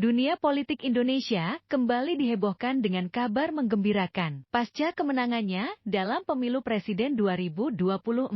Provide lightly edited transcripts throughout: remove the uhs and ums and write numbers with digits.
Dunia politik Indonesia kembali dihebohkan dengan kabar menggembirakan. Pasca kemenangannya dalam pemilu presiden 2024,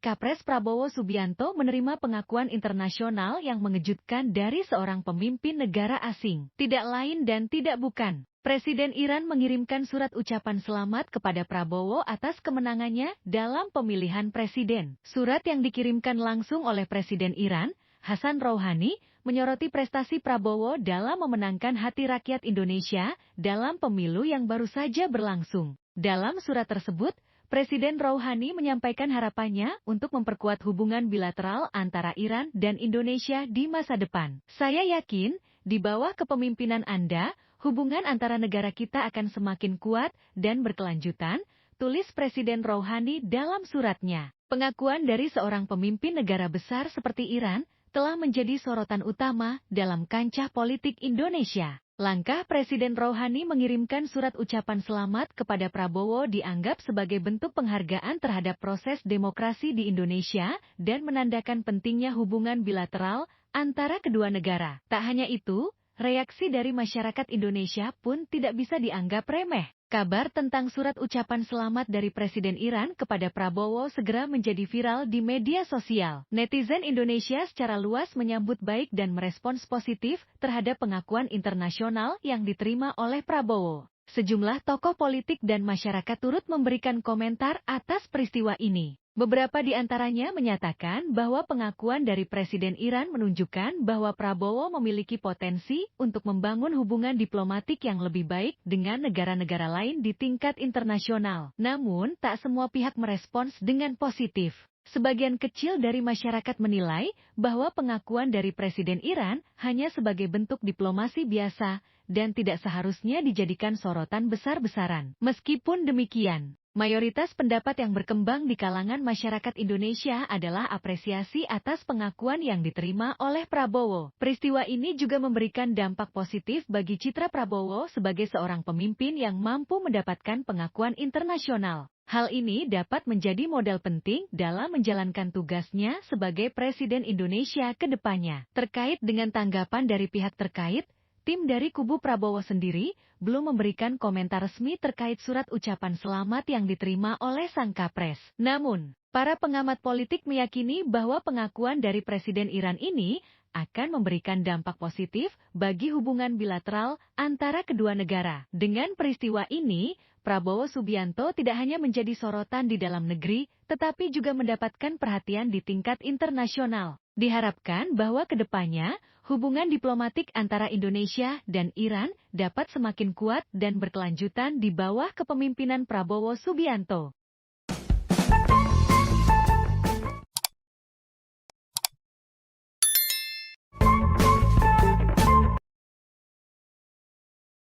Kapres Prabowo Subianto menerima pengakuan internasional yang mengejutkan dari seorang pemimpin negara asing. Tidak lain dan tidak bukan, Presiden Iran mengirimkan surat ucapan selamat kepada Prabowo atas kemenangannya dalam pemilihan presiden. Surat yang dikirimkan langsung oleh Presiden Iran, Hassan Rouhani, menyoroti prestasi Prabowo dalam memenangkan hati rakyat Indonesia dalam pemilu yang baru saja berlangsung. Dalam surat tersebut, Presiden Rouhani menyampaikan harapannya untuk memperkuat hubungan bilateral antara Iran dan Indonesia di masa depan. Saya yakin, di bawah kepemimpinan Anda, hubungan antara negara kita akan semakin kuat dan berkelanjutan, tulis Presiden Rouhani dalam suratnya. Pengakuan dari seorang pemimpin negara besar seperti Iran telah menjadi sorotan utama dalam kancah politik Indonesia. Langkah Presiden Rouhani mengirimkan surat ucapan selamat kepada Prabowo dianggap sebagai bentuk penghargaan terhadap proses demokrasi di Indonesia dan menandakan pentingnya hubungan bilateral antara kedua negara. Tak hanya itu, reaksi dari masyarakat Indonesia pun tidak bisa dianggap remeh. Kabar tentang surat ucapan selamat dari Presiden Iran kepada Prabowo segera menjadi viral di media sosial. Netizen Indonesia secara luas menyambut baik dan merespons positif terhadap pengakuan internasional yang diterima oleh Prabowo. Sejumlah tokoh politik dan masyarakat turut memberikan komentar atas peristiwa ini. Beberapa di antaranya menyatakan bahwa pengakuan dari Presiden Iran menunjukkan bahwa Prabowo memiliki potensi untuk membangun hubungan diplomatik yang lebih baik dengan negara-negara lain di tingkat internasional. Namun, tak semua pihak merespons dengan positif. Sebagian kecil dari masyarakat menilai bahwa pengakuan dari Presiden Iran hanya sebagai bentuk diplomasi biasa dan tidak seharusnya dijadikan sorotan besar-besaran. Meskipun demikian, mayoritas pendapat yang berkembang di kalangan masyarakat Indonesia adalah apresiasi atas pengakuan yang diterima oleh Prabowo. Peristiwa ini juga memberikan dampak positif bagi citra Prabowo sebagai seorang pemimpin yang mampu mendapatkan pengakuan internasional. Hal ini dapat menjadi modal penting dalam menjalankan tugasnya sebagai Presiden Indonesia ke depannya. Terkait dengan tanggapan dari pihak terkait, tim dari kubu Prabowo sendiri belum memberikan komentar resmi terkait surat ucapan selamat yang diterima oleh sang Kapres. Namun, para pengamat politik meyakini bahwa pengakuan dari Presiden Iran ini akan memberikan dampak positif bagi hubungan bilateral antara kedua negara. Dengan peristiwa ini, Prabowo Subianto tidak hanya menjadi sorotan di dalam negeri, tetapi juga mendapatkan perhatian di tingkat internasional. Diharapkan bahwa ke depannya, hubungan diplomatik antara Indonesia dan Iran dapat semakin kuat dan berkelanjutan di bawah kepemimpinan Prabowo Subianto.